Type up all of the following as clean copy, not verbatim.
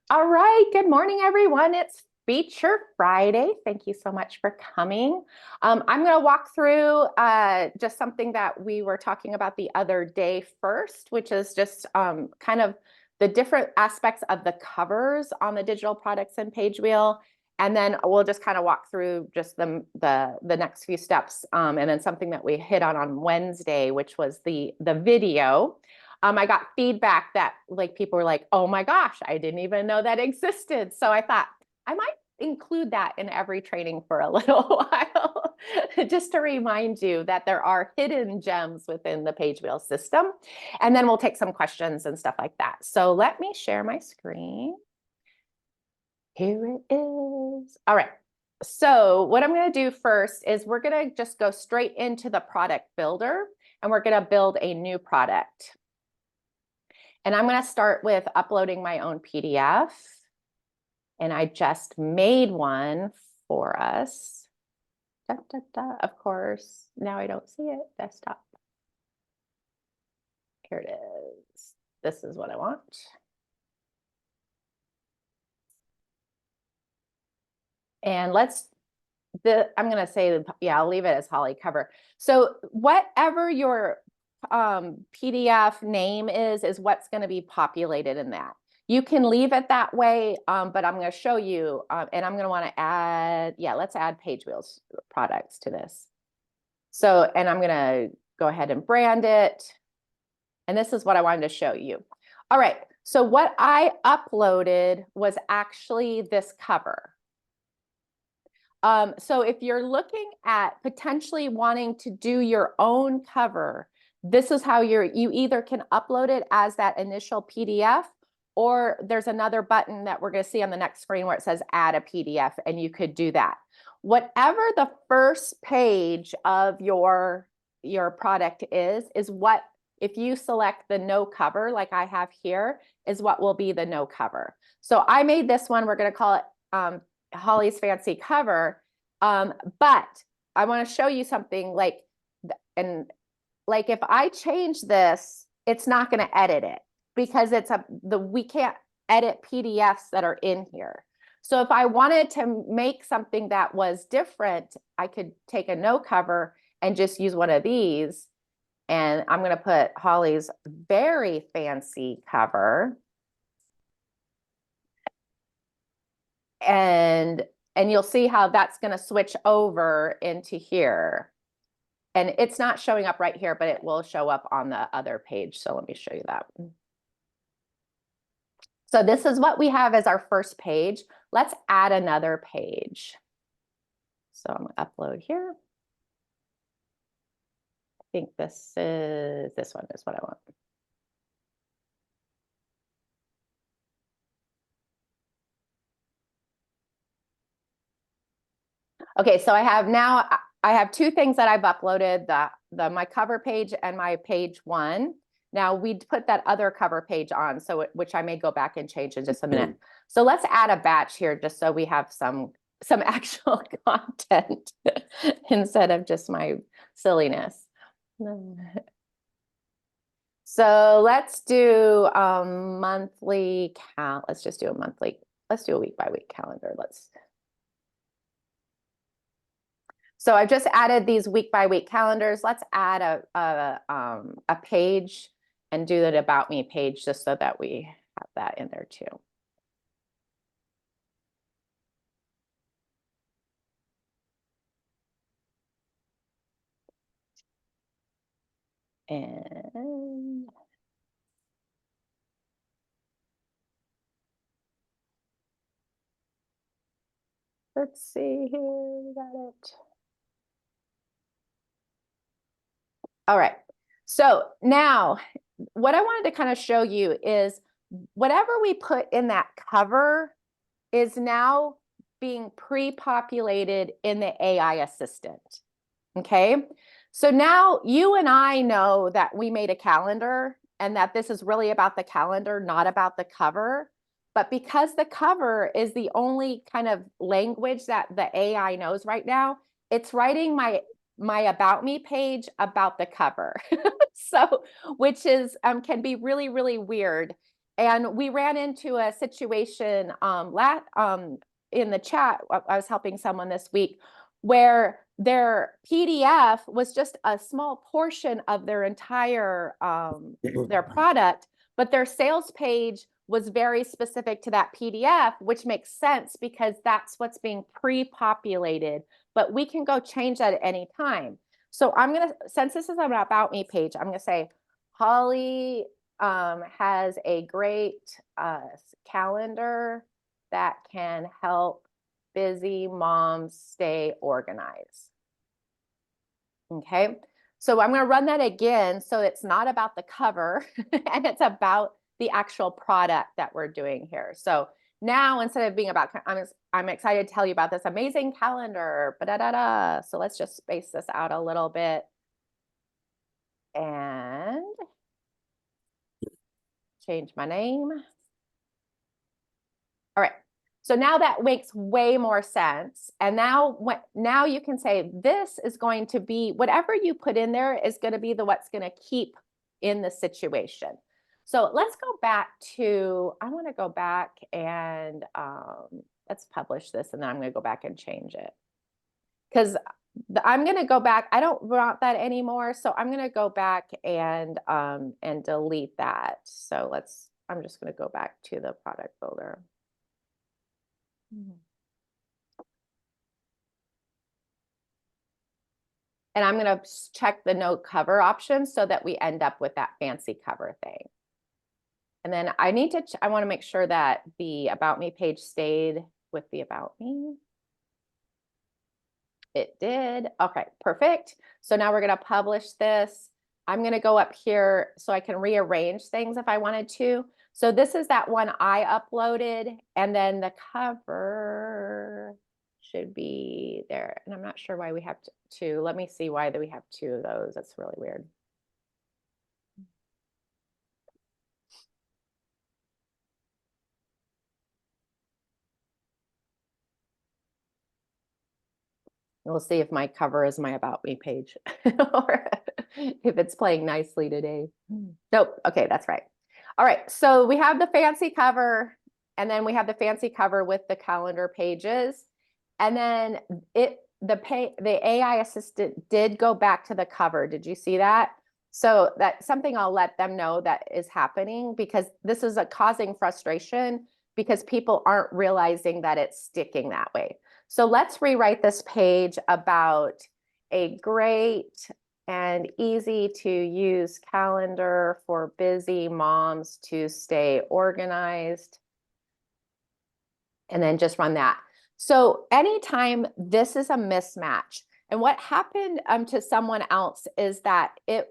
All right, good morning, everyone. It's Feature Friday. Thank you so much for coming. I'm going to walk through just something that we were talking about the other day first, which is just kind of the different aspects of the covers on the digital products and Pagewheel. And then we'll just kind of walk through just the next few steps. And then something that we hit on Wednesday, which was the video. I got feedback that like people were like, oh my gosh, I didn't even know that existed. So I thought I might include that in every training for a little while, just to remind you that there are hidden gems within the Pagewheel system. And then we'll take some questions and stuff like that. So let me share my screen. Here it is. All right. So what I'm going to do first is we're going to just go straight into the product builder and we're going to build a new product. And I'm going to start with uploading my own PDF. And I just made one for us. Da, da, da. Of course, now I don't see it. Desktop. Here it is. This is what I want. And I'm going to say, yeah, I'll leave it as Holly cover. So whatever your PDF name is what's going to be populated in that. You can leave it that way, but I'm going to show you, and I'm going to want to add, yeah, let's add Pagewheel's products to this. So, and I'm going to go ahead and brand it. And this is what I wanted to show you. All right, so what I uploaded was actually this cover. So if you're looking at potentially wanting to do your own cover, this is how you either can upload it as that initial PDF, or there's another button that we're going to see on the next screen where it says add a PDF, and you could do that. Whatever the first page of your product is what, if you select the no cover like I have here, is what will be the no cover. So I made this one, we're going to call it Holly's Fancy Cover. But I want to show you something like, and like if I change this, it's not going to edit it because we can't edit PDFs that are in here. So if I wanted to make something that was different, I could take a no cover and just use one of these. And I'm going to put Holly's Very Fancy Cover. And you'll see how that's going to switch over into here. And it's not showing up right here, but it will show up on the other page. So let me show you that. So this is what we have as our first page. Let's add another page. So I'm going to upload here. I think this one is what I want. Okay, so I have two things that I've uploaded, my cover page and my page one. Now we put that other cover page on, so which I may go back and change in just a minute. So let's add a batch here just so we have some actual content instead of just my silliness. So let's do monthly count. Let's just do a monthly. Let's do a week by week calendar. So I've just added these week by week calendars. Let's add a page and do the About Me page just so that we have that in there too. And let's see here, we got it. All right, so now what I wanted to kind of show you is whatever we put in that cover is now being pre-populated in the AI assistant, okay? So now you and I know that we made a calendar and that this is really about the calendar, not about the cover. But because the cover is the only kind of language that the AI knows right now, it's writing my About Me page about the cover. So, which is can be really, really weird. And we ran into a situation in the chat. I was helping someone this week where their PDF was just a small portion of their entire their product, but their sales page was very specific to that PDF, which makes sense because that's what's being pre-populated. But we can go change that at any time. So I'm gonna, since this is an About Me page, I'm gonna say Holly has a great calendar that can help busy moms stay organized. Okay, so I'm going to run that again. So it's not about the cover and it's about the actual product that we're doing here. So now instead of being about, I'm excited to tell you about this amazing calendar. Ba-da-da-da. So let's just space this out a little bit. And change my name. All right. So now that makes way more sense. And now you can say this is going to be whatever you put in there is going to be what's going to keep in the situation. So let's go back to, I want to go back and let's publish this and then I'm going to go back and change it. Because I'm going to go back. I don't want that anymore. So I'm going to go back and delete that. So I'm just going to go back to the product builder. And I'm going to check the no cover option so that we end up with that fancy cover thing. And then I want to make sure that the About Me page stayed with the About Me. It did. Okay, perfect. So now we're going to publish this. I'm going to go up here so I can rearrange things if I wanted to. So this is that one I uploaded, and then the cover should be there. And I'm not sure why we have two. Let me see why we have two of those. That's really weird. We'll see if my cover is my About Me page or if it's playing nicely today. Nope. Okay, that's right. All right, so we have the fancy cover, and then we have the fancy cover with the calendar pages. And then the AI assistant did go back to the cover. Did you see that? So that's something I'll let them know that is happening, because this is causing frustration because people aren't realizing that it's sticking that way. So let's rewrite this page about a great and easy to use calendar for busy moms to stay organized. And then just run that. So anytime this is a mismatch, and what happened to someone else is that it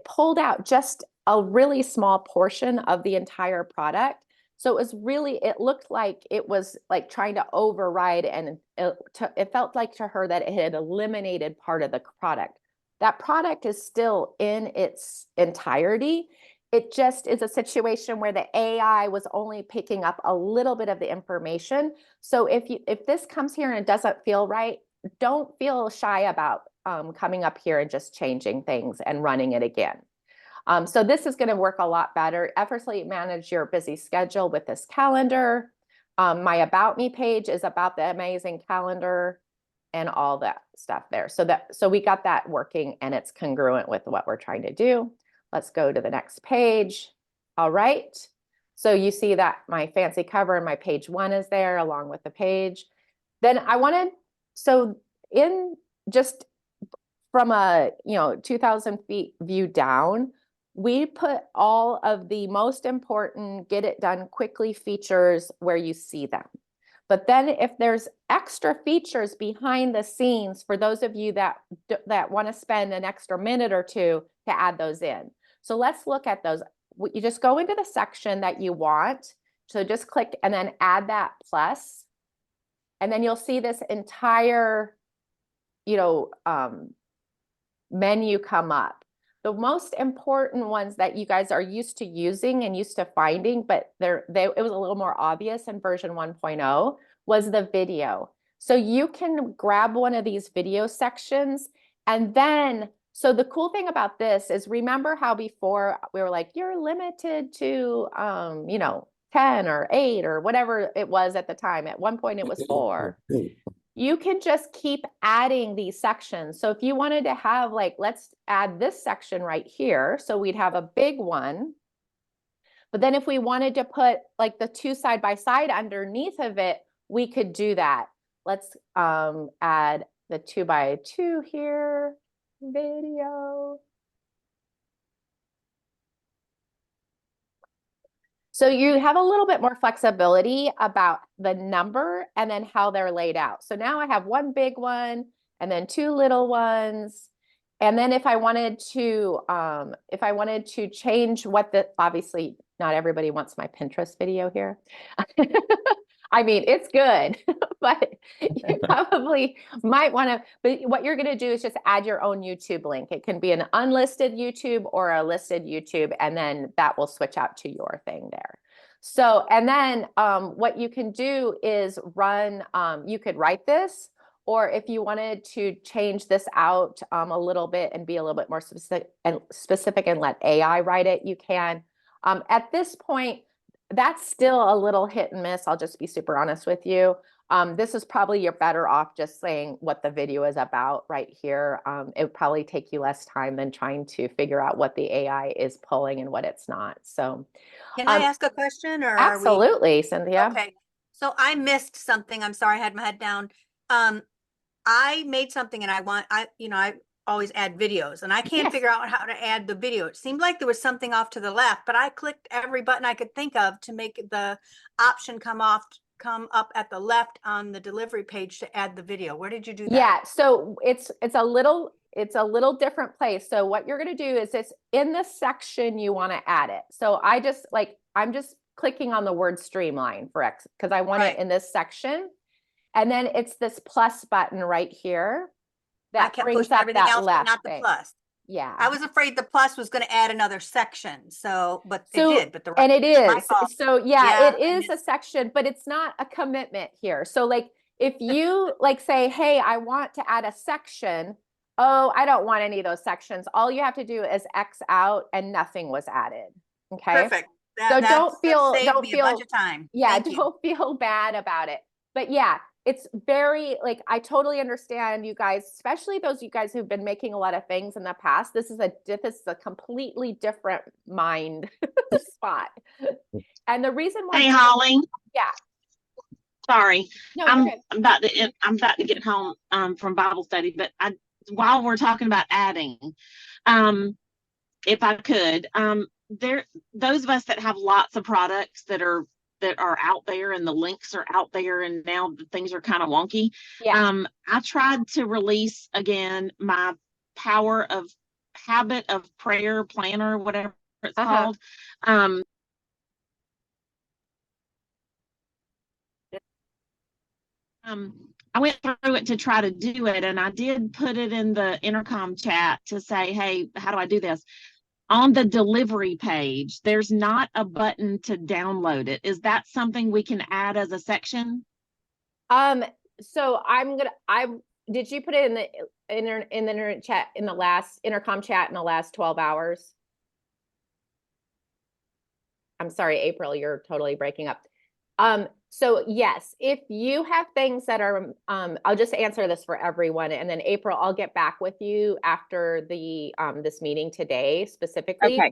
pulled out just a really small portion of the entire product. So it looked like it was like trying to override, and it felt like to her that it had eliminated part of the product. That product is still in its entirety. It just is a situation where the AI was only picking up a little bit of the information. So if this comes here and it doesn't feel right, don't feel shy about coming up here and just changing things and running it again. So this is going to work a lot better. Effortlessly manage your busy schedule with this calendar. My About Me page is about the amazing calendar and all that stuff there. So we got that working, and it's congruent with what we're trying to do. Let's go to the next page. All right. So you see that my fancy cover and my page 1 is there along with the page. Then so in just from a 2,000 feet view down, we put all of the most important get it done quickly features where you see them. But then if there's extra features behind the scenes for those of you that want to spend an extra minute or two to add those in. So let's look at those. You just go into the section that you want. So just click and then add that plus. And then you'll see this entire, menu come up. The most important ones that you guys are used to using and used to finding, but it was a little more obvious in version 1.0, was the video. So you can grab one of these video sections and then So the cool thing about this is, remember how before we were like, you're limited to, 10 or 8 or whatever it was at the time. At one point it was 4. You can just keep adding these sections. So if you wanted to have, like, let's add this section right here. So we'd have a big one. But then if we wanted to put like the 2 side by side underneath of it, we could do that. Let's add the 2 by 2 here. Video. So you have a little bit more flexibility about the number and then how they're laid out. So now I have one big one and then 2 little ones. And then if I wanted to change what the, obviously not everybody wants my Pinterest video here. I mean, it's good, but you probably might want to, but what you're going to do is just add your own YouTube link. It can be an unlisted YouTube or a listed YouTube, and then that will switch out to your thing there. So, and then what you can do is run, you could write this, or if you wanted to change this out a little bit and be a little bit more specific and let AI write it, you can. At this point, that's still a little hit and miss. I'll just be super honest with you. This is probably, you're better off just saying what the video is about right here. It would probably take you less time than trying to figure out what the AI is pulling and what it's not. So can I ask a question, or absolutely, Cynthia. Okay. So I missed something. I'm sorry, I had my head down. I made something and I always add videos, and I can't figure out how to add the video. It seemed like there was something off to the left, but I clicked every button I could think of to make the option come up at the left on the delivery page to add the video. Where did you do that? Yeah, so it's a little different place. So what you're going to do is, it's in this section you want to add it. So I'm just clicking on the word streamline for X because I want it in this section. And then it's this plus button right here that brings up that left not the plus. Yeah. I was afraid the plus was going to add another section. So, but it did, but and it is. So yeah, it is a section, but it's not a commitment here. So like, if you like say, hey, I want to add a section. Oh, I don't want any of those sections. All you have to do is X out and nothing was added. Okay. Perfect. So don't feel a bunch of time. Yeah, don't feel bad about it. But yeah, it's very, like, I totally understand you guys, especially those you guys who've been making a lot of things in the past. This is a completely different mind spot. And the reason why. Hey, Holly. Yeah. Sorry, no, I'm about to get home from Bible study, but while we're talking about adding, if I could, those of us that have lots of products that are out there and the links are out there and now things are kind of wonky. Yeah. I tried to release again my habit of prayer planner, whatever it's called. I went through it to try to do it, and I did put it in the intercom chat to say, hey, how do I do this? On the delivery page, there's not a button to download it. Is that something we can add as a section? So did you put it in the internet chat, in the last intercom chat in the last 12 hours? I'm sorry, April, you're totally breaking up. So yes, if you have things that are, I'll just answer this for everyone, and then April, I'll get back with you after the this meeting today specifically. Okay.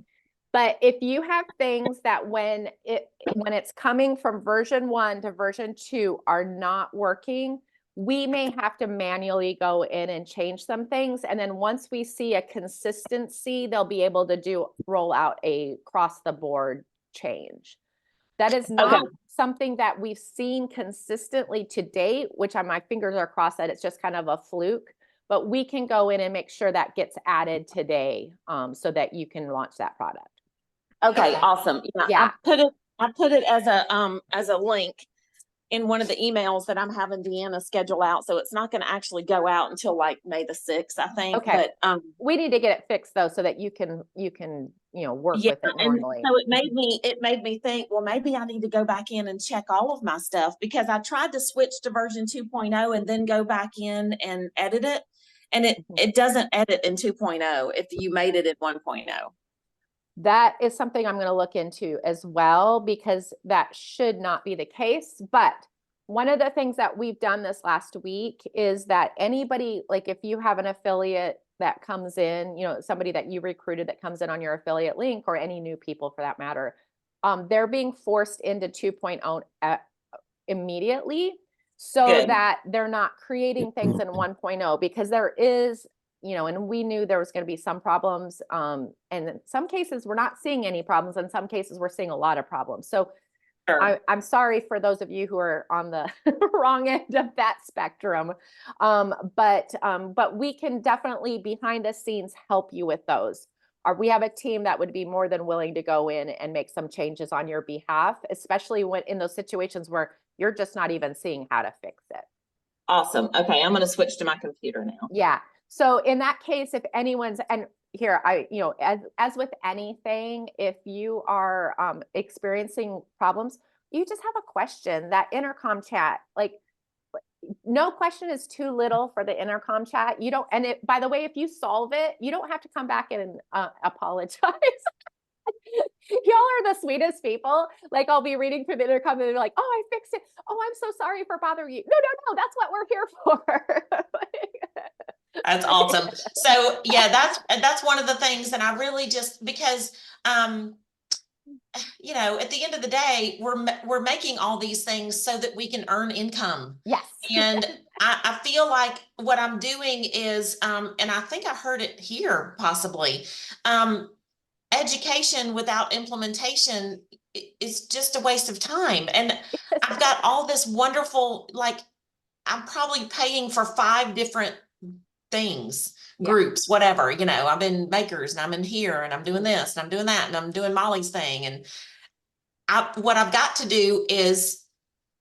But if you have things that when it's coming from version 1 to version 2 are not working, we may have to manually go in and change some things. And then once we see a consistency, they'll be able to roll out a across the board change. That is not something that we've seen consistently to date, which my fingers are crossed that it's just kind of a fluke, but we can go in and make sure that gets added today so that you can launch that product. Okay, awesome. Yeah. I put it as a link in one of the emails that I'm having Deanna schedule out. So it's not going to actually go out until like May the 6th, I think. Okay. But we need to get it fixed though, so that you can work with it normally. So it made me think, well, maybe I need to go back in and check all of my stuff, because I tried to switch to version 2.0 and then go back in and edit it. and it doesn't edit in 2.0 if you made it in 1.0. That is something I'm going to look into as well, because that should not be the case. But one of the things that we've done this last week is that anybody, like if you have an affiliate that comes in, somebody that you recruited that comes in on your affiliate link, or any new people for that matter, they're being forced into 2.0 immediately, so Good. that they're not creating things in 1.0, because there is, and we knew there was going to be some problems. And in some cases, we're not seeing any problems. In some cases, we're seeing a lot of problems. So Sure. I'm sorry for those of you who are on the wrong end of that spectrum. But we can definitely behind the scenes help you with those. We have a team that would be more than willing to go in and make some changes on your behalf, especially when in those situations where you're just not even seeing how to fix it. Awesome. Okay, I'm going to switch to my computer now. Yeah. So in that case, if anyone's, and here, as with anything, if you are experiencing problems, you just have a question. That intercom chat, like, no question is too little for the intercom chat. You don't, and by the way, if you solve it, you don't have to come back and apologize. Y'all are the sweetest people. Like, I'll be reading through the intercom and they're like, "Oh, I fixed it. Oh, I'm so sorry for bothering you." No, that's what we're here for. That's awesome. So yeah, that's one of the things that I really just, because at the end of the day, we're making all these things so that we can earn income. Yes. And I feel like what I'm doing is, and I think I heard it here possibly, education without implementation is just a waste of time. And I've got all this wonderful, like, I'm probably paying for 5 different things, groups, whatever, I'm in makers and I'm in here and I'm doing this and I'm doing that and I'm doing Molly's thing. And what I've got to do is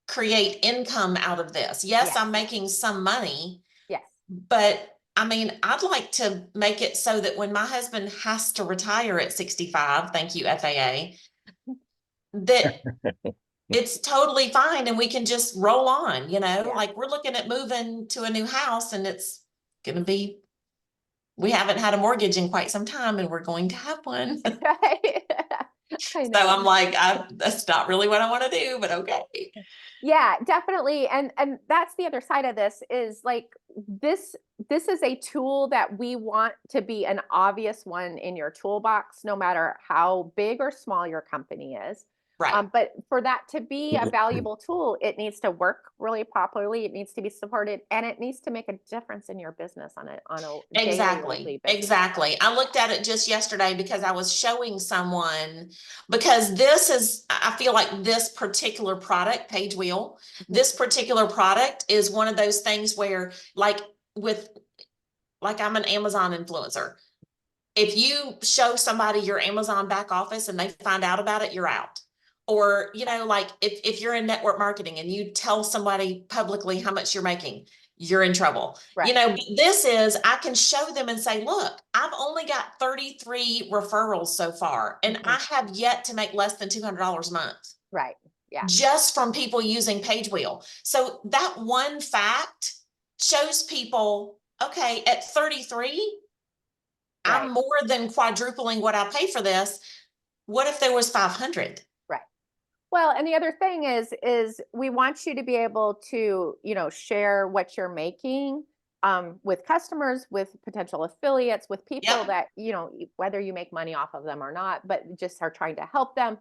create income out of this. Yes, I'm making some money. Yes. But I mean, I'd like to make it so that when my husband has to retire at 65, thank you, FAA, that it's totally fine and we can just roll on, like we're looking at moving to a new house and it's going to be, we haven't had a mortgage in quite some time and we're going to have one. So I'm like, that's not really what I want to do, but okay. Yeah, definitely. And that's the other side of this, is like, this is a tool that we want to be an obvious one in your toolbox, no matter how big or small your company is. Right. But for that to be a valuable tool, it needs to work really properly. It needs to be supported, and it needs to make a difference in your business on a daily basis. Exactly. I looked at it just yesterday because I was showing someone, because I feel like this particular product, Pagewheel, this particular product is one of those things where, like I'm an Amazon influencer. If you show somebody your Amazon back office and they find out about it, you're out. Or, like if you're in network marketing and you tell somebody publicly how much you're making, you're in trouble. Right. This is, I can show them and say, look, I've only got 33 referrals so far, and I have yet to make less than $200 a month. Right. Yeah. Just from people using Pagewheel. So that one fact shows people, okay, at 33, I'm more than quadrupling what I pay for this. What if there was 500? Right. Well, and the other thing is we want you to be able to, share what you're making with customers, with potential affiliates, with people that, whether you make money off of them or not, but just are trying to help them,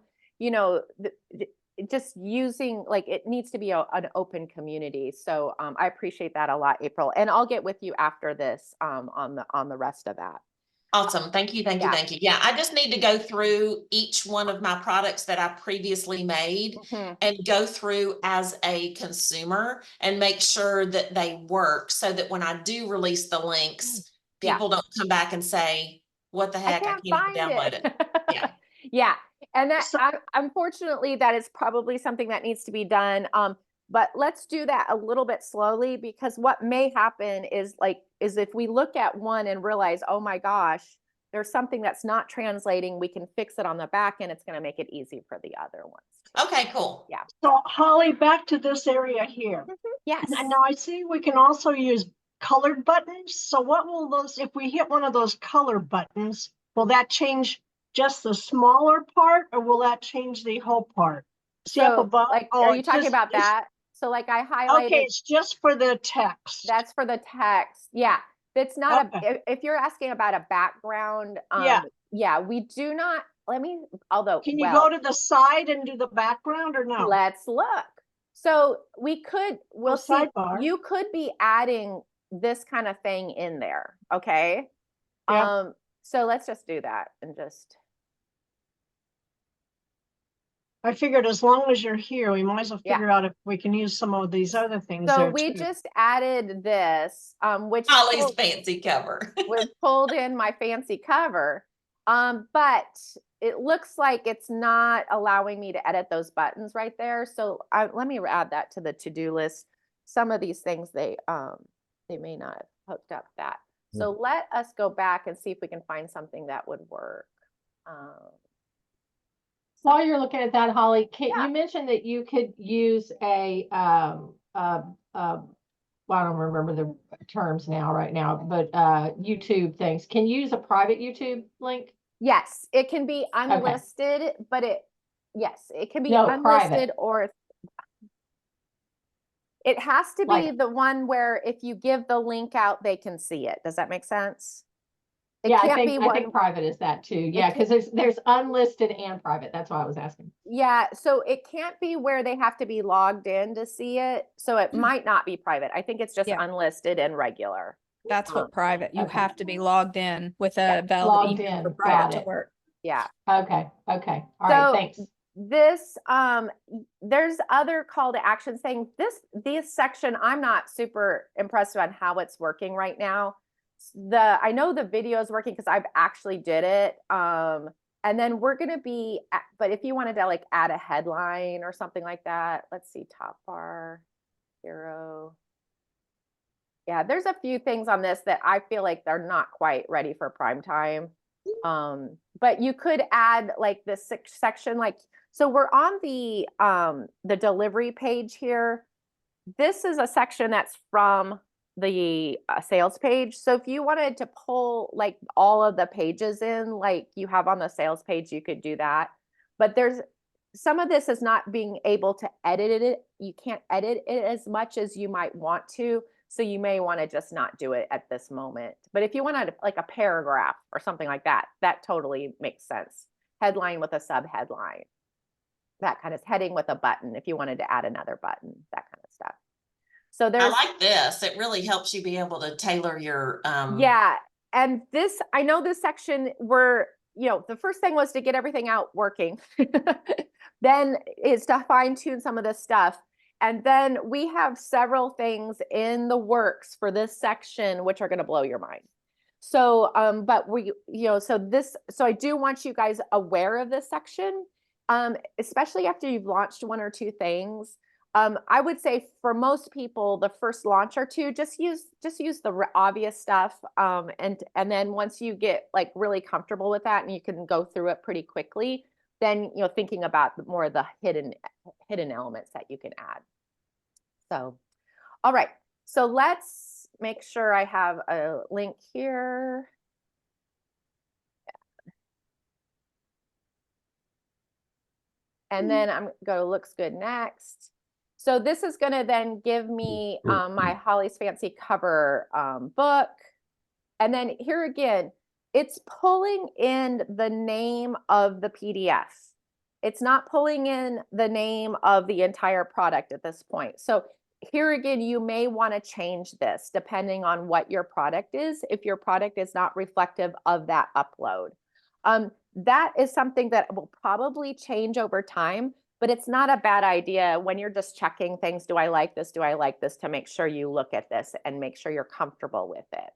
just using, like, it needs to be an open community. So I appreciate that a lot, April. And I'll get with you after this on the rest of that. Awesome. Thank you. Yeah, I just need to go through each one of my products that I previously made and go through as a consumer and make sure that they work, so that when I do release the links, people don't come back and say, what the heck, I can't even download it. Yeah. Yeah. And that, unfortunately, that is probably something that needs to be done. But let's do that a little bit slowly, because what may happen is if we look at one and realize, oh my gosh, there's something that's not translating, we can fix it on the back end. It's going to make it easy for the other ones. Okay, cool. Yeah. So Holly, back to this area here. Yes. And now I see we can also use colored buttons. So what will those, if we hit one of those color buttons, will that change just the smaller part or will that change the whole part? See up So above? like, Oh, are you it's talking just- about it's- that? So like I Okay, highlighted, it's just for the text. that's for the text. Yeah. It's not Okay. if you're asking about a background, Yeah. yeah, we do not, although, Can you well, go to the side and do the background or no? let's look. So we'll see, sidebar. you could be adding this kind of thing in there, okay? Yeah. So let's just do that and just, I figured as long as you're here, we might as well Yeah. figure out if we can use some of these other things so there we too. just added this, which Holly's fancy cover. was pulled in my fancy cover. But it looks like it's not allowing me to edit those buttons right there. So let me add that to the to-do list. Some of these things they may not have hooked up that. So let us go back and see if we can find something that would work. While you're looking at that, Holly, Yeah. you mentioned that you could use well, I don't remember the terms right now, but YouTube things. Can you use a private YouTube link? Yes, it can be unlisted, but yes, it can be No, unlisted private. or it has to be Like- the one where if you give the link out, they can see it. Does that make sense? It Yeah, can't I be think one. private is that too. Yeah, can't- because there's unlisted and private. That's why I was asking. Yeah, so it can't be where they have to be logged in to see it. So it might not be private. I think it's just Yeah. unlisted and regular. That's what private, you Okay. have to be logged in with Yeah, a valid logged email for in, private got to it. work. Yeah. Okay. All right. So- Thanks. This there's other call to action saying this section, I'm not super impressed on how it's working right now. I know the video is working because I've actually did it. And then we're gonna be but if you wanted to like add a headline or something like that, let's see, top bar, hero. Yeah, there's a few things on this that I feel like they're not quite ready for prime time. But you could add like this section, like, so we're on the delivery page here. This is a section that's from the sales page. So if you wanted to pull like all of the pages in, like you have on the sales page, you could do that. But there's some of this is not being able to edit it. You can't edit it as much as you might want to. So you may want to just not do it at this moment. But if you wanted like a paragraph or something like that, that totally makes sense. Headline with a subheadline, that kind of heading with a button. If you wanted to add another button, that kind of stuff. So I there's, like this. It really helps you be able to tailor your yeah. And this, I know this section where, the first thing was to get everything out working. Then is to fine tune some of this stuff. And then we have several things in the works for this section, which are going to blow your mind. So, but so I do want you guys aware of this section, especially after you've launched one or two things. I would say for most people, the first launch or two, just use the obvious stuff. And then once you get like really comfortable with that and you can go through it pretty quickly, then, thinking about more of the hidden elements that you can add. So, all right. So let's make sure I have a link here. And then I'm going to looks good next. So this is going to then give me my Holly's Fancy Cover book. And then here again, it's pulling in the name of the PDF. It's not pulling in the name of the entire product at this point. So here again, you may want to change this depending on what your product is, if your product is not reflective of that upload. That is something that will probably change over time, but it's not a bad idea when you're just checking things. Do I like this? Do I like this? To make sure you look at this and make sure you're comfortable with it.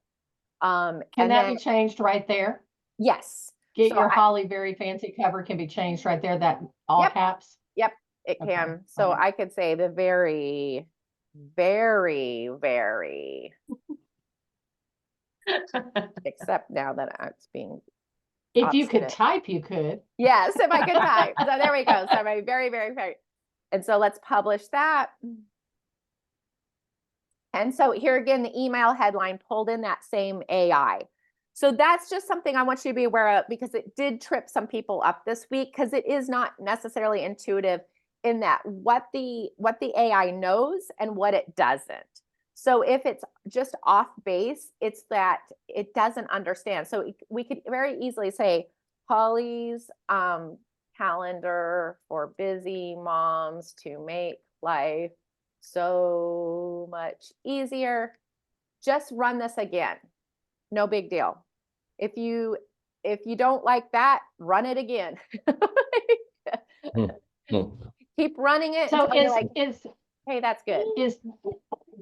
Can that be changed right there? Yes. Get So your Holly Very Fancy cover can be changed right there, that all Yep. caps. Yep, it Okay, can. So alright. I could say the very, very, very, except now that it's being, If you could Obstinate. type, you could. yes, if I could type. So there we go. So my very, very, very. And so let's publish that. And so here again, the email headline pulled in that same AI. So that's just something I want you to be aware of, because it did trip some people up this week, because it is not necessarily intuitive in that what the AI knows and what it doesn't. So if it's just off base, it's that it doesn't understand. So we could very easily say Holly's calendar for busy moms to make life so much easier. Just run this again. No big deal. If you don't like that, run it again. Keep running it So until you're like, hey, that's good. is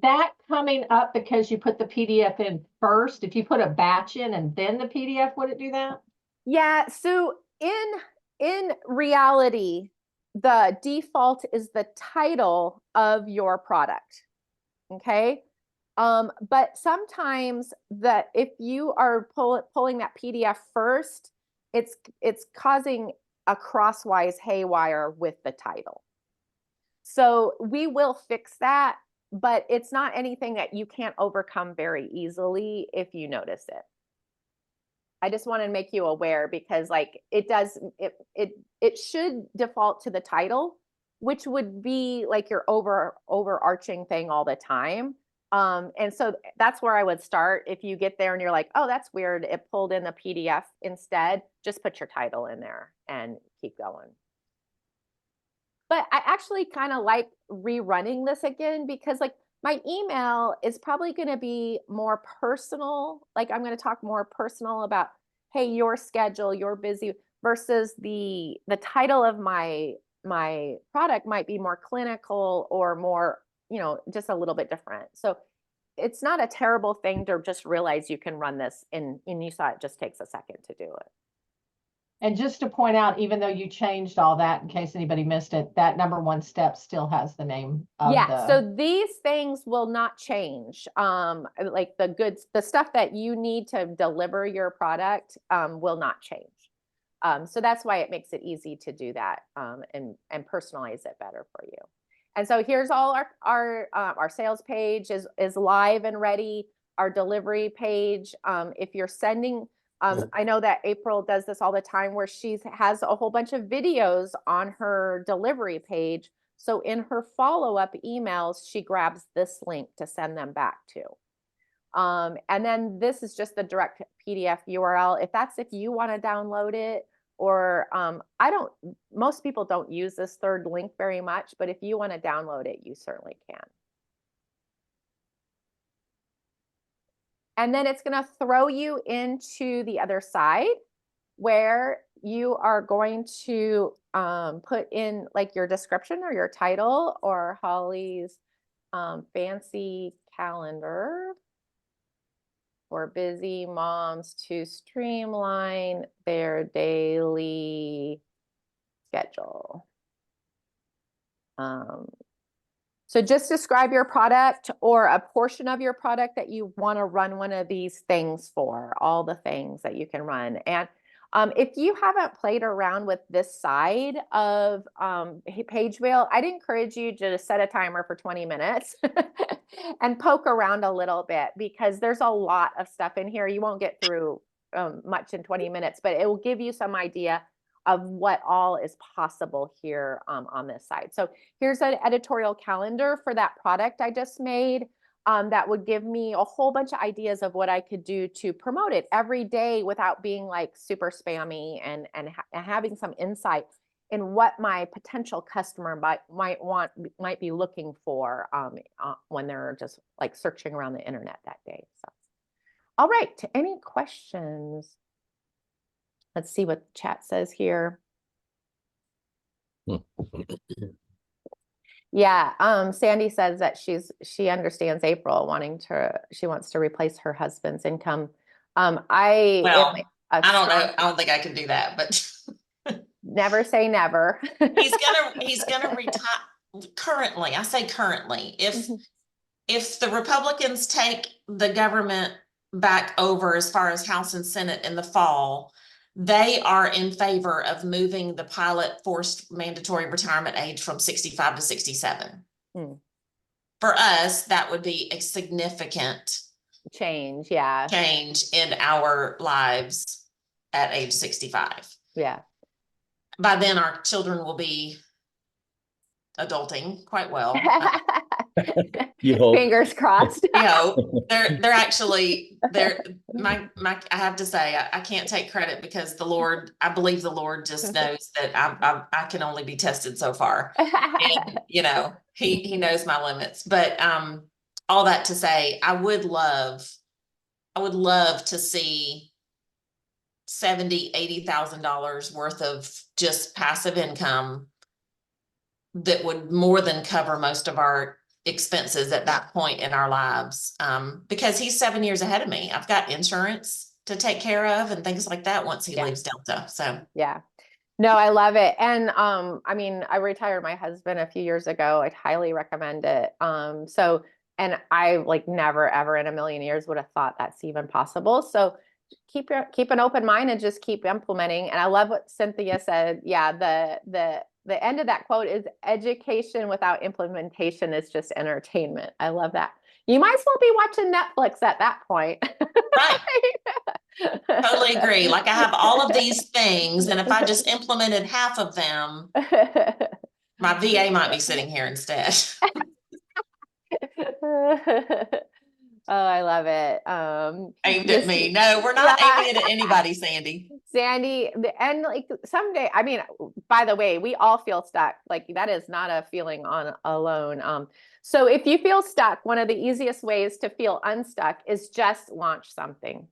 that coming up because you put the PDF in first? If you put a batch in and then the PDF, would it do that? Yeah, so in reality, the default is the title of your product. Okay. But sometimes that if you are pulling that PDF first, it's causing a crosswise haywire with the title. So we will fix that, but it's not anything that you can't overcome very easily if you notice it. I just want to make you aware, because like it should default to the title, which would be like your overarching thing all the time. And so that's where I would start. If you get there and you're like, oh, that's weird, it pulled in the PDF instead, just put your title in there and keep going. But I actually kind of like rerunning this again, because like my email is probably going to be more personal. Like I'm going to talk more personal about, hey, your schedule, you're busy, versus the title of my product might be more clinical or more, just a little bit different. So it's not a terrible thing to just realize you can run this and you saw it just takes a second to do it. And just to point out, even though you changed all that, in case anybody missed it, that number 1 step still has the name of So these things will not change. Like the stuff that you need to deliver your product will not change. So that's why it makes it easy to do that and personalize it better for you. And so here's all our sales page is live and ready. Our delivery page. If you're sending, I know that April does this all the time, where she has a whole bunch of videos on her delivery page. So in her follow-up emails, she grabs this link to send them back to. And then this is just the direct PDF URL. If you want to download it, or most people don't use this third link very much, but if you want to download it, you certainly can. And then it's going to throw you into the other side, where you are going to put in like your description or your title, or Holly's fancy calendar for busy moms to streamline their daily schedule. So just describe your product or a portion of your product that you want to run one of these things for, all the things that you can run. And if you haven't played around with this side of Pagewheel, I'd encourage you to set a timer for 20 minutes and poke around a little bit, because there's a lot of stuff in here. You won't get through much in 20 minutes, but it will give you some idea of what all is possible here on this side. So here's an editorial calendar for that product I just made. That would give me a whole bunch of ideas of what I could do to promote it every day without being like super spammy, and having some insight in what my potential customer might be looking for when they're just like searching around the internet that day. So, all right, any questions? Let's see what the chat says here. Yeah, Sandy says that she understands April she wants to replace her husband's income. Well, I don't know. I don't think I can do that, but never say never. he's gonna retire currently. I say currently. If the Republicans take the government back over as far as House and Senate in the fall, they are in favor of moving the pilot forced mandatory retirement age from 65 to 67. for us, that would be a significant Change. Yeah. change in our lives at age 65. Yeah. By then, our children will be adulting quite well. You hope. Fingers crossed. You know, they're actually, I have to say, I can't take credit because the Lord, I believe the Lord just knows that I can only be tested so far. And, you know, he knows my limits, but, all that to say, I would love to see $70,000-$80,000 worth of just passive income that would more than cover most of our expenses at that point in our lives. Because he's 7 years ahead of me. I've got insurance to take care of and things like that once he leaves Delta. So yeah. No, I love it. And I mean, I retired my husband a few years ago. I'd highly recommend it. So, and I like never ever in a million years would have thought that's even possible. So keep an open mind and just keep implementing. And I love what Cynthia said. Yeah, the end of that quote is education without implementation is just entertainment. I love that. You might as well be watching Netflix at that point. right. Totally agree. Like I have all of these things, and if I just implemented half of them, my VA might be sitting here instead. Oh, I love it. Aimed at me. No, we're not aiming it at anybody, Sandy. Sandy, and like someday, I mean, by the way, we all feel stuck. Like that is not a feeling on alone. So if you feel stuck, one of the easiest ways to feel unstuck is just launch something.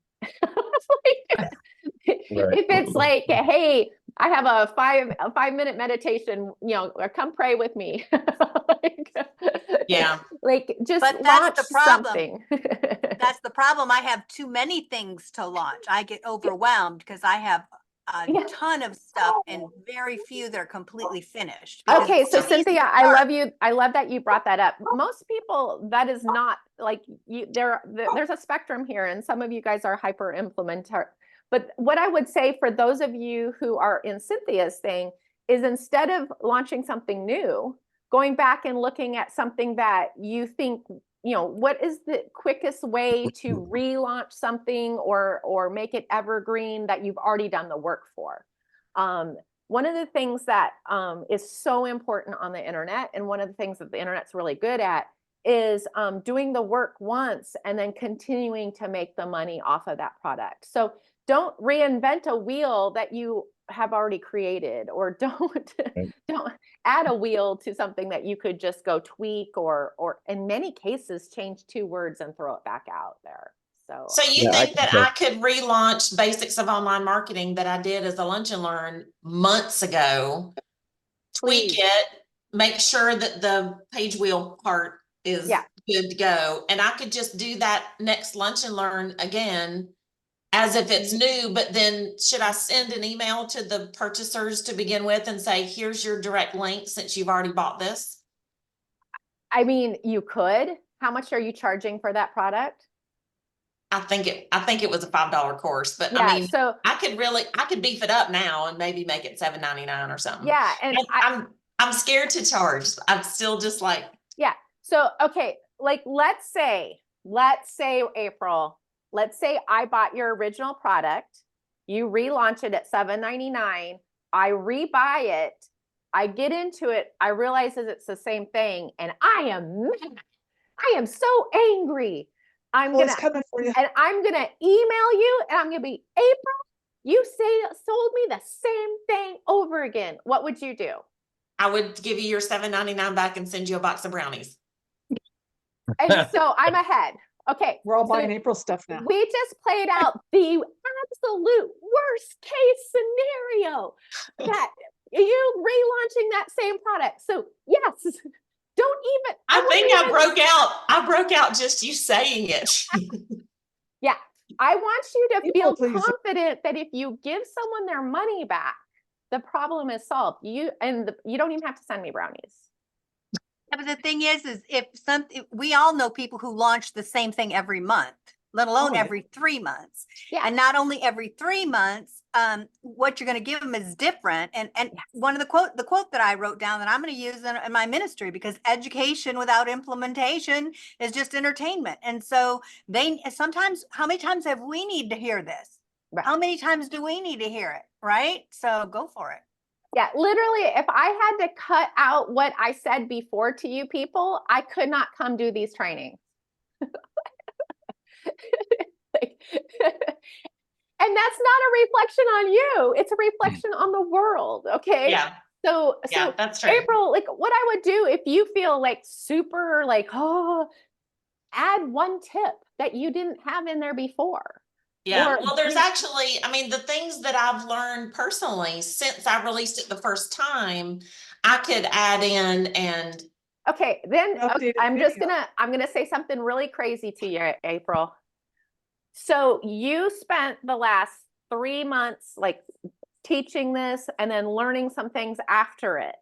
If it's like, hey, I have a 5-minute meditation, you know, or come pray with me. Yeah. Like just But launch that's the problem. something. That's the problem. I have too many things to launch. I get overwhelmed because I have a Yeah. ton of stuff and very few that are completely finished. because Okay, it's so too easy Cynthia, to I start. love you. I love that you brought that up. Most people, that is not like you. There's a spectrum here, and some of you guys are hyper implementer. But what I would say for those of you who are in Cynthia's thing is instead of launching something new, going back and looking at something that you think, you know, what is the quickest way to relaunch something or make it evergreen that you've already done the work for. One of the things that is so important on the internet, and one of the things that the internet's really good at, is doing the work once and then continuing to make the money off of that product. So don't reinvent a wheel that you have already created, or don't add a wheel to something that you could just go tweak or in many cases change 2 words and throw it back out there. So you Yeah, think that I could relaunch Basics of Online Marketing that I did as a lunch and learn months ago, tweak Please. it, make sure that the page wheel part is good to go, and I could just do that next lunch and learn again as if it's new, but then should I send an email to the purchasers to begin with and say, here's your direct link since you've already bought this? I mean, you could. How much are you charging for that product? I think it was a $5 course, but Yeah, I mean, so I could beef it up now and maybe make it $7.99 or something. yeah, and I'm scared to charge. I'm still just like, yeah. So okay, like let's say April, let's say I bought your original product, you relaunch it at $7.99, I rebuy it, I get into it, I realize that it's the same thing, and I am so angry. I'm coming for you. And I'm gonna email you, and I'm gonna be, April, you sold me the same thing over again. What would you do? I would give you your $7.99 back and send you a box of brownies. And so I'm ahead. Okay. We're all buying April stuff now. We just played out the absolute worst case scenario that you relaunching that same product. So yes, don't even. I broke out just you saying it. Yeah. I want you to feel Please. confident that if you give someone their money back, the problem is solved. You don't even have to send me brownies. Yeah, but the thing is if we all know people who launch the same thing every month. let alone Oh, yeah. every 3 months. Yeah. And not only every 3 months, what you're going to give them is different. And one of the quote that I wrote down that I'm going to use in my ministry, because education without implementation is just entertainment. And so they sometimes, how many times have we need to hear this? Right. How many times do we need to hear it? Right? So go for it. Yeah, literally, if I had to cut out what I said before to you people, I could not come do these trainings. Like, and that's not a reflection on you. It's a reflection on the world. Okay. Yeah, So, yeah, so that's true. April, like what I would do if you feel like super like, oh, add one tip that you didn't have in there before. Yeah, Or well, there's do- actually, I mean, the things that I've learned personally since I released it the first time, I could add in and Okay, then Updated I'm video. gonna say something really crazy to you, April. So you spent the last 3 months like teaching this and then learning some things after it.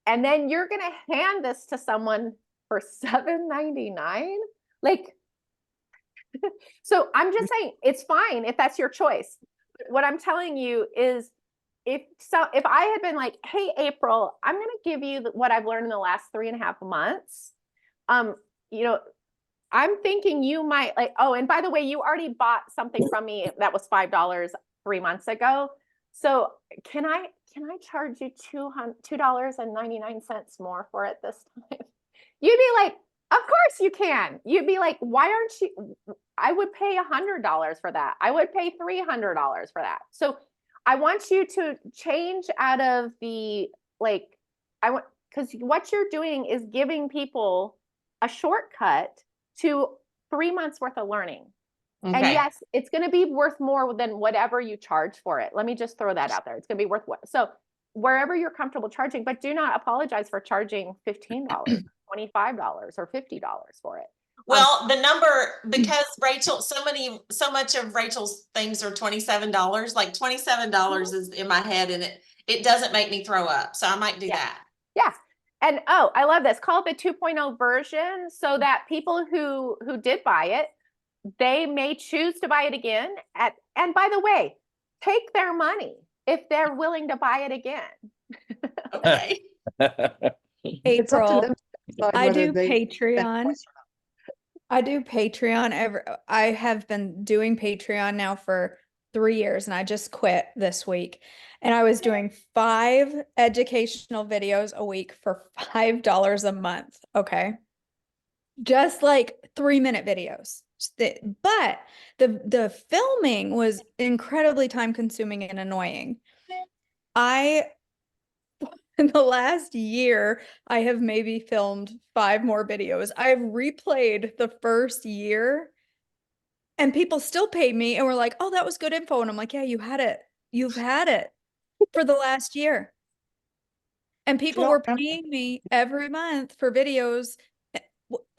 And then you're gonna hand this to someone for $7.99? Like, so I'm just saying it's fine if that's your choice. What I'm telling you is if I had been like, hey, April, I'm going to give you what I've learned in the last 3.5 months. You know, I'm thinking you might like, oh, and by the way, you already bought something from me that was $5 3 months ago. So can I charge you $2.99 more for it this time? You'd be like, of course you can. You'd be like, why aren't you? I would pay $100 for that. I would pay $300 for that. So I want you to change out of the like, I want, because what you're doing is giving people a shortcut to 3 months worth of learning. And Okay. yes, it's going to be worth more than whatever you charge for it. Let me just throw that out there. It's going to be worth what? So wherever you're comfortable charging, but do not apologize for charging $15, $25, or $50 for it. Well, the number, because Rachel, so much of Rachel's things are $27, like $27 is in my head, and it doesn't make me throw up. So I might do that. Yeah. And oh, I love this. Call it the 2.0 version so that people who did buy it, they may choose to buy it again and by the way, take their money if they're willing to buy it again. Okay. It's up to April, them to decide I whether do they spend Patreon. points or I do Patreon I have been doing Patreon now for 3 years and I just quit this week. And I was doing 5 educational videos a week for $5 a month. Okay. Just like 3-minute videos. But the filming was incredibly time consuming and annoying. In the last year, I have maybe filmed 5 more videos. I've replayed the first year and people still paid me and were like, oh, that was good info. And I'm like, yeah, you had it. You've had it for the last year. And people were paying me every month for videos.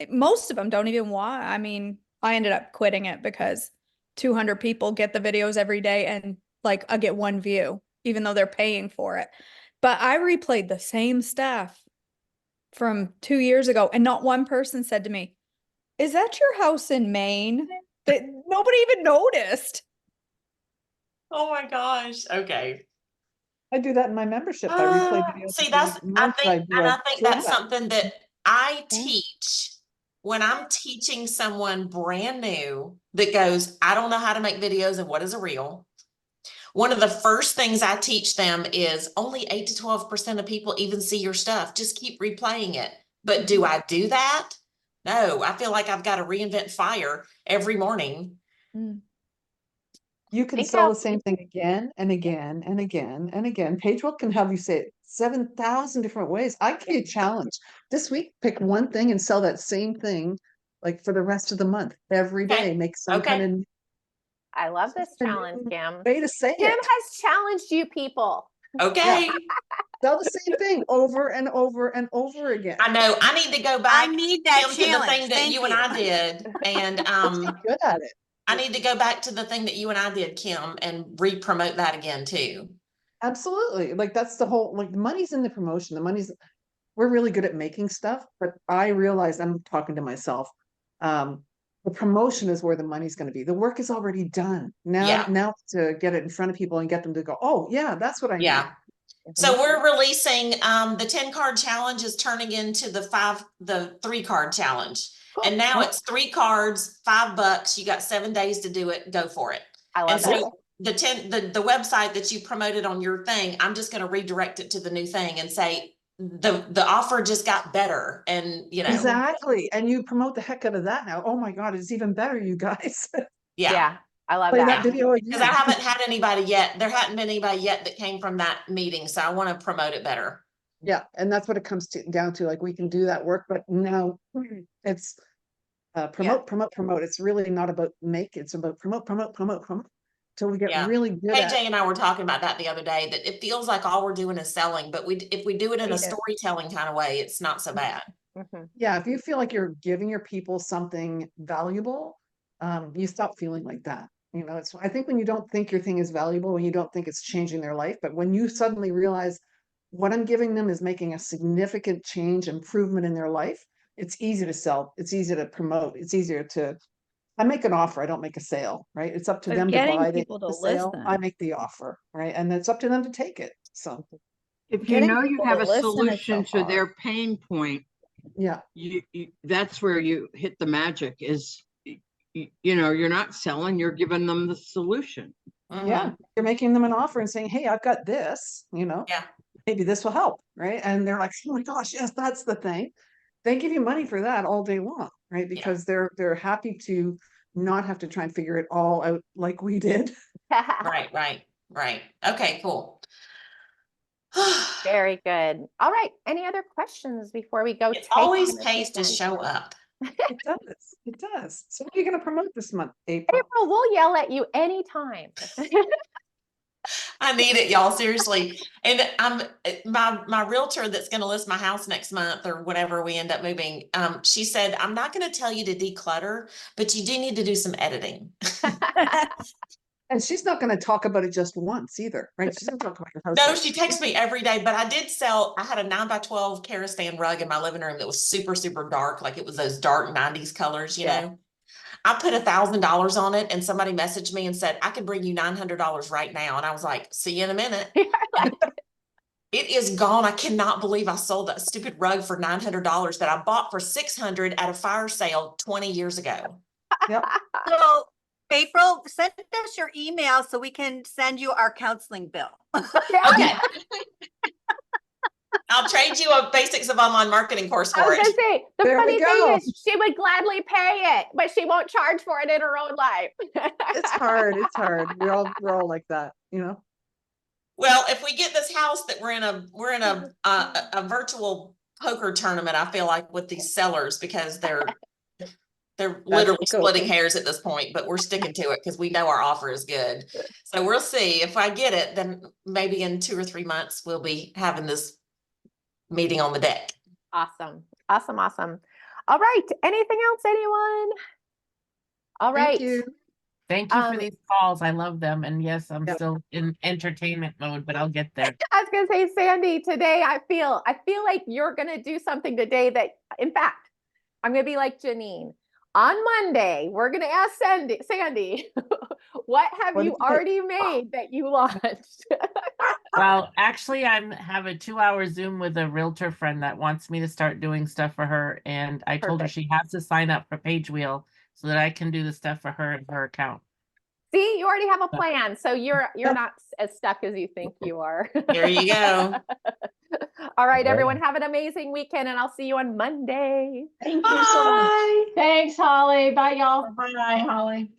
Most of them don't even watch. I mean, I ended up quitting it because 200 people get the videos every day and like I get 1 view, even though they're paying for it. But I replayed the same stuff from 2 years ago, and not one person said to me, is that your house in Maine? That nobody even noticed. Oh my gosh. Okay. I do that in my membership. I replay videos. See, every that's, I month. think, do and a I think short that's about it. something that I Yeah. teach when I'm teaching someone brand new that goes, I don't know how to make videos and what is a reel. One of the first things I teach them is only 8 to 12% of people even see your stuff. Just keep replaying it. But do I do that? No, I feel like I've got to reinvent fire every morning. You can Think sell out- the same thing again and again and again and again. Pagewheel can have you say it 7,000 different ways. I give you a challenge this week. Pick one thing and sell that same thing, like for the rest of the month. Every Okay. day, make some Okay. kind of I love this some challenge, new Kim. way to say Kim it. has challenged you people. Okay. Sell the same thing over and over and over again. I know. I need to go I back, need that Kim, to the challenge. thing that Thank you and I did. And Get good at it. I need to go back to the thing that you and I did, Kim, and re-promote that again too. Absolutely. Like that's the whole, like the money's in the promotion. The money's, we're really good at making stuff, but I realize I'm talking to myself. The promotion is where the money's going to be. The work is already done. Yeah. Now to get it in front of people and get them to go, oh yeah, that's what I need. Yeah. So we're releasing, the 10 card challenge is turning into the 3 card challenge. Cool. And now it's 3 cards, $5. You got 7 days to do it. Go for it. I love And that. so the website that you promoted on your thing, I'm just going to redirect it to the new thing and say the offer just got better, and Exactly. And you promote the heck out of that now. Oh my God, it's even better, you guys. yeah. I love Play that. that video Because I again. haven't had anybody yet. There hadn't been anybody yet that came from that meeting, so I want to promote it better. Yeah, and that's what it comes down to. Like, we can do that work, but now it's promote, promote, promote. It's really not about make. It's about promote, promote, promote, promote. Till we get Yeah. really good at KJ and I were talking about that the other day, that it feels like all we're doing is selling, but if we do it in a Creative. storytelling kind of way, it's not so bad. Mhm. Yeah, if you feel like you're giving your people something valuable, you stop feeling like that. It's, I think when you don't think your thing is valuable, when you don't think it's changing their life, but when you suddenly realize what I'm giving them is making a significant change, improvement in their life, it's easy to sell. It's easy to promote. It's easier to, I make an offer. I don't make a sale, right? It's up to But them to getting buy people to the sale. I listen. make the offer, right? And it's up to them to take it. So If you Getting know you people have to a listen is so solution to their hard. pain point, yeah, that's where you hit the magic is, you're not selling, you're giving them the solution. yeah, you're making them an offer and saying, hey, I've got this, Yeah. maybe this will help, right? And they're like, oh my gosh, yes, that's the thing. They give you money for that all day long, right? Because they're happy to not have to try and figure it all out like we did. Right. Okay, cool. Very good. All right. Any other questions before we go? It take always on this pays to weekend? show up. It does. It does. So what are you going to promote this month, April? April, we'll yell at you anytime. I need it, y'all, seriously. And my realtor that's going to list my house next month or whenever we end up moving, she said, I'm not going to tell you to declutter, but you do need to do some editing. And she's not going to talk about it just once either, right? She's going to talk about your house. No, she texts me every day, but I had a 9x12 Karastan rug in my living room that was super, super dark. Like it was those dark 90s colors, you know? I put $1,000 on it and somebody messaged me and said, I can bring you $900 right now. And I was like, see you in a minute. It is gone. I cannot believe I sold that stupid rug for $900 that I bought for $600 at a fire sale 20 years ago. Yep. So April, send us your email so we can send you our counseling bill. Okay. I'll trade you a basics of online marketing course I for was gonna it. say, the There we funny go. thing is she would gladly pay it, but she won't charge for it in her own life. It's hard. It's hard. We're all like that, Well, if we get this house that we're in a virtual poker tournament, I feel like, with these sellers, because they're literally splitting hairs at this point, but we're sticking to it because we know our offer is good. So we'll see. If I get it, then maybe in 2 or 3 months we'll be having this meeting on the deck. Awesome. All right. Anything else, anyone? All right. Thank you. Thank you for these calls. I love them. And yes, I'm Yep. still in entertainment mode, but I'll get there. I was gonna say, Sandy, today I feel like you're gonna do something today that, in fact, I'm gonna be like Janine. On Monday, we're gonna ask Sandy, what have What you did you already made that you launched? Well, actually, have a 2-hour Zoom with a realtor friend that wants me to start doing stuff for her. And I told her Perfect. she has to sign up for Pagewheel so that I can do the stuff for her and her account. See, you already have a plan, so you're not as stuck as you think you are. There you go. All right, everyone, have an amazing weekend, and I'll see you on Monday. Thank you so much. Thanks, Holly. Bye, y'all. Bye, Holly.